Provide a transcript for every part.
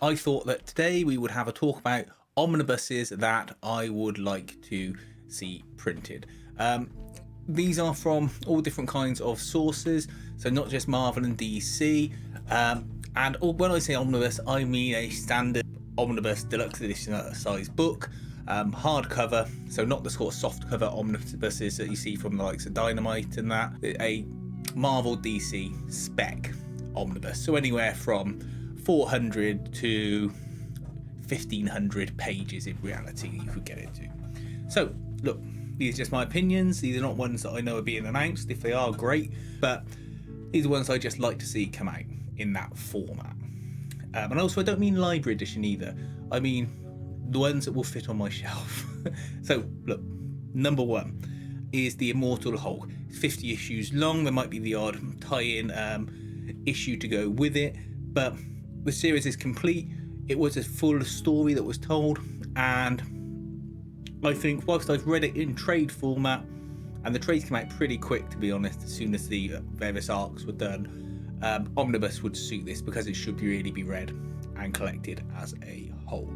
I thought that today we would have a talk about omnibuses that I would like to see printed. These are from all different kinds of sources, so not just Marvel and DC. And when I say omnibus, I mean a standard omnibus deluxe edition size book, hardcover, so not the sort of soft cover omnibuses that you see from the likes of Dynamite and that. A Marvel DC spec omnibus, so anywhere from 400 to 1500 pages in reality you could get it to. So look, these are just my opinions. These are not ones that I know are being announced. If they are, great, but these are ones I just like to see come out in that format. And also, I don't mean library edition either. I mean the ones that will fit on my shelf. So look, number one is the Immortal Hulk. It's 50 issues long. There might be the odd tie-in issue to go with it, but the series is complete. It was a full story that was told, and I think whilst I've read it in trade format, and the trades came out pretty quick, to be honest, as soon as the various arcs were done, omnibus would suit this because it should really be read and collected as a whole.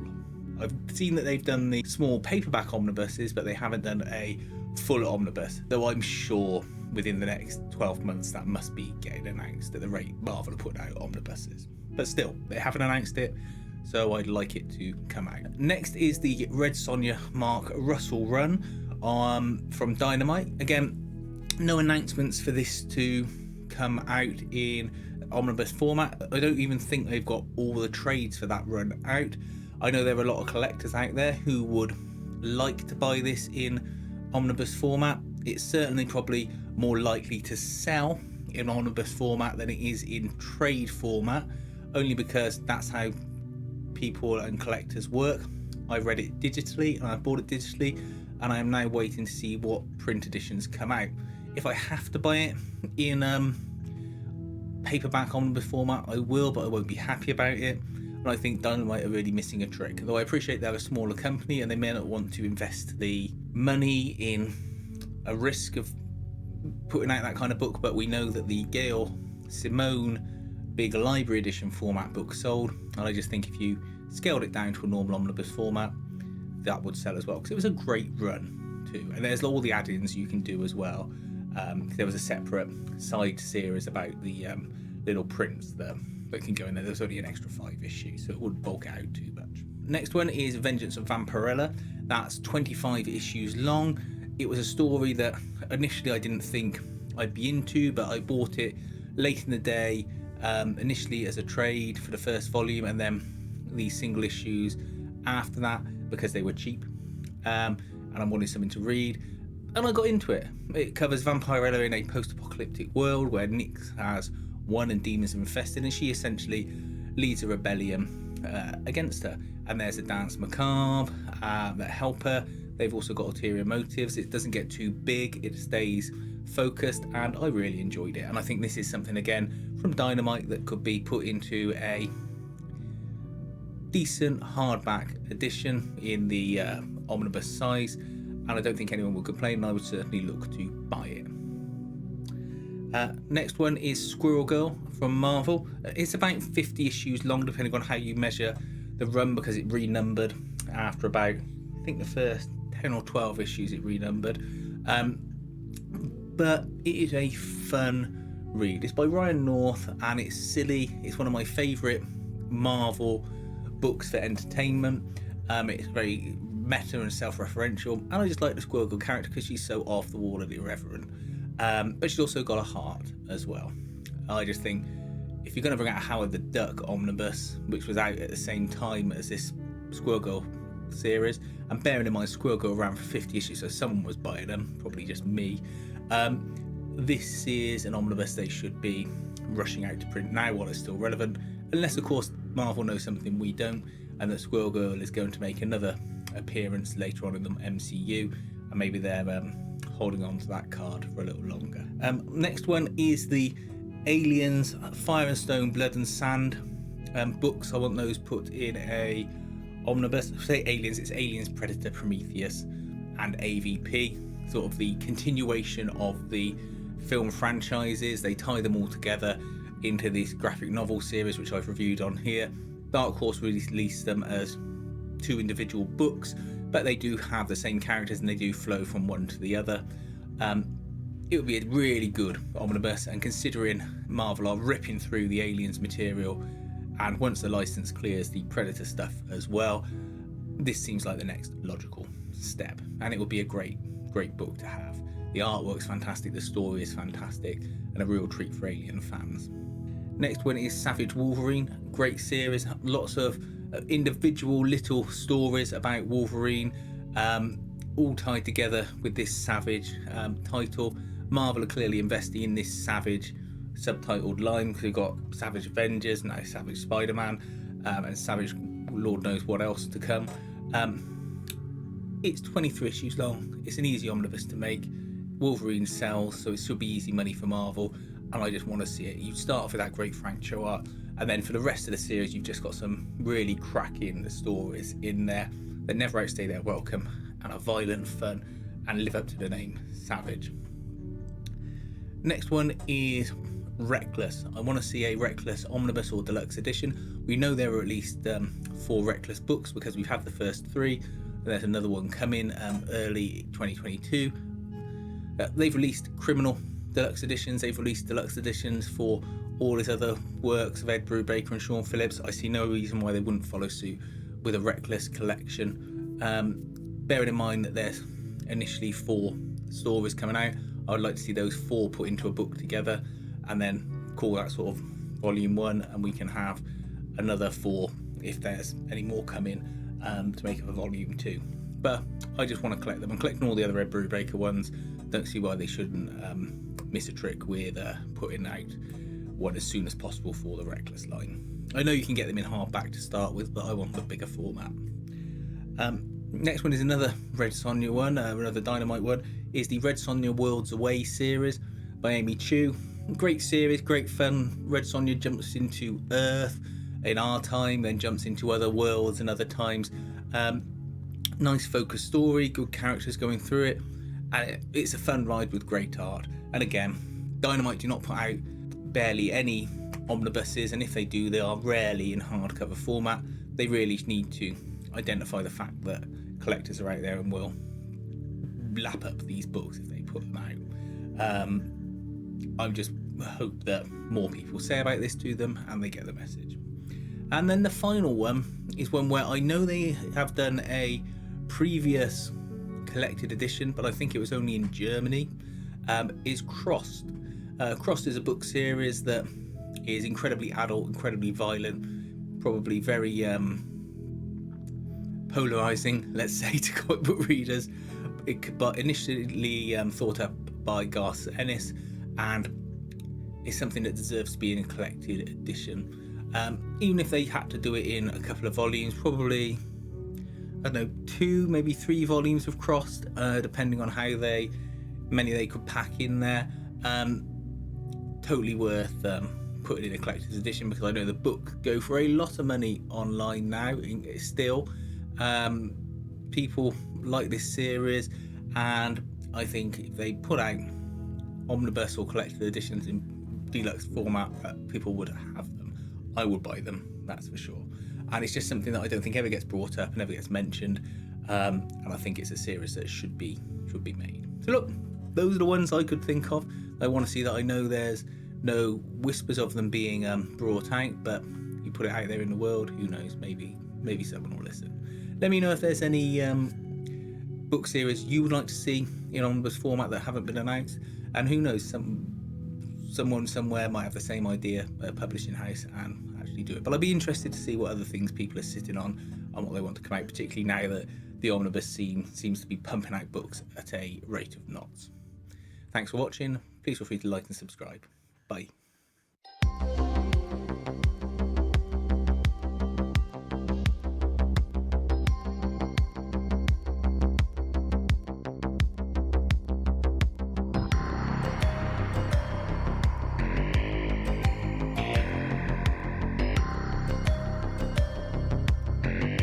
I've seen that they've done the small paperback omnibuses, but they haven't done a full omnibus, though I'm sure within the next 12 months that must be getting announced at the rate Marvel are putting out omnibuses. But still, they haven't announced it, so I'd like it to come out. Next is the Red Sonja Mark Russell run from Dynamite. Again, no announcements for this to come out in omnibus format. I don't even think they've got all the trades for that run out. I know there are a lot of collectors out there who would like to buy this in omnibus format. It's certainly probably more likely to sell in omnibus format than it is in trade format, only because that's how people and collectors work. I read it digitally and I bought it digitally, and I am now waiting to see what print editions come out. If I have to buy it in paperback omnibus format, I will, but I won't be happy about it. And I think Dynamite are really missing a trick, though I appreciate they're a smaller company and they may not want to invest the money in a risk of putting out that kind of book, but we know that the Gail Simone big library edition format book sold, and I just think if you scaled it down to a normal omnibus format, that would sell as well, because it was a great run too. And there's all the add-ins you can do as well. There was a separate side series about the little prints that can go in there. There's only an extra 5 issues, so it wouldn't bulk it out too much. Next one is Vengeance of Vampirella. That's 25 issues long. It was a story that initially I didn't think I'd be into, but I bought it late in the day, initially as a trade for the first volume, and then the single issues after that because they were cheap, and I wanted something to read, and I got into it. It covers Vampirella in a post-apocalyptic world where Nyx has won and demons have infested, and she essentially leads a rebellion against her. And there's a Dance Macabre that help her. They've also got ulterior motives. It doesn't get too big, it stays focused, and I really enjoyed it. And I think this is something, again, from Dynamite that could be put into a decent hardback edition in the omnibus size, and I don't think anyone will complain, and I would certainly look to buy it. Next one is Squirrel Girl from Marvel. It's about 50 issues long, depending on how you measure the run, because it renumbered after about, I think the first 10 or 12 issues it renumbered. But it is a fun read. It's by Ryan North, and it's silly. It's one of my favourite Marvel books for entertainment. It's very meta and self-referential, and I just like the Squirrel Girl character because she's so off the wall and irreverent. But she's also got a heart as well. I just think if you're going to bring out a Howard the Duck omnibus, which was out at the same time as this Squirrel Girl series, and bearing in mind Squirrel Girl ran for 50 issues, so someone was buying them, probably just me. This is an omnibus they should be rushing out to print now while it's still relevant, unless of course Marvel knows something we don't, and that Squirrel Girl is going to make another appearance later on in the MCU, and maybe they're holding on to that card for a little longer. Next one is the Aliens Fire and Stone Blood and Sand books. I want those put in a omnibus. I say Aliens, it's Aliens, Predator, Prometheus and AVP, sort of the continuation of the film franchises. They tie them all together into this graphic novel series, which I've reviewed on here. Dark Horse released them as 2 individual books, but they do have the same characters and they do flow from one to the other. It would be a really good omnibus, and considering Marvel are ripping through the Aliens material, and once the license clears the Predator stuff as well, this seems like the next logical step, and it would be a great book to have. The artwork's fantastic, the story is fantastic, and a real treat for Alien fans. Next one is Savage Wolverine. Great series, lots of individual little stories about Wolverine, all tied together with this Savage title. Marvel are clearly investing in this Savage subtitled line, because we've got Savage Avengers, now Savage Spider-Man, and Savage Lord knows what else to come. It's 23 issues long. It's an easy omnibus to make. Wolverine sells, so it should be easy money for Marvel, and I just want to see it. You start off with that great Frank Cho art, and then for the rest of the series you've just got some really cracking stories in there that never outstay their welcome and are violent, fun, and live up to the name Savage. Next one is Reckless. I want to see a Reckless omnibus or deluxe edition. We know there are at least 4 Reckless books because we've had the first 3. There's another one coming early 2022. They've released Criminal deluxe editions. They've released deluxe editions for all his other works of Ed Brubaker and Sean Phillips. I see no reason why they wouldn't follow suit with a Reckless collection. Bearing in mind that there's initially 4 stories coming out, I would like to see those 4 put into a book together and then call that sort of volume 1, and we can have another 4 if there's any more coming to make up a volume 2. But I just want to collect them. I'm collecting all the other Ed Brubaker ones. Don't see why they shouldn't miss a trick with putting out one as soon as possible for the Reckless line. I know you can get them in hardback to start with, but I want the bigger format. Next one is another Red Sonja one, another Dynamite one, is the Red Sonja Worlds Away series by Amy Chu. Great series, great fun. Red Sonja jumps into Earth in our time, then jumps into other worlds and other times. Nice focused story, good characters going through it, and it's a fun ride with great art. And again, Dynamite do not put out barely any omnibuses, and if they do, they are rarely in hardcover format. They really need to identify the fact that collectors are out there and will lap up these books if they put them out. I just hope that more people say about this to them and they get the message. And then the final one is one where I know they have done a previous collected edition, but I think it was only in Germany, is Crossed. Crossed is a book series that is incredibly adult, incredibly violent, probably very polarizing, let's say, to comic book readers, but initially thought up by Garth Ennis, and it's something that deserves to be in a collected edition. Even if they had to do it in a couple of volumes, probably, I don't know, 2, maybe 3 volumes of Crossed, depending on how many they could pack in there. Totally worth putting in a collector's edition, because I know the book go for a lot of money online now still. People like this series, and I think if they put out omnibus or collector's editions in deluxe format, people would have them. I would buy them, that's for sure. And it's just something that I don't think ever gets brought up and never gets mentioned, and I think it's a series that should be made. So look, those are the ones I could think of. I want to see that. I know there's no whispers of them being brought out, but you put it out there in the world, who knows, maybe someone will listen. Let me know if there's any book series you would like to see in omnibus format that haven't been announced, and who knows, someone somewhere might have the same idea at a publishing house and actually do it. But I'd be interested to see what other things people are sitting on and what they want to come out, particularly now that the omnibus scene seems to be pumping out books at a rate of knots. Thanks for watching. Please feel free to like and subscribe. Bye.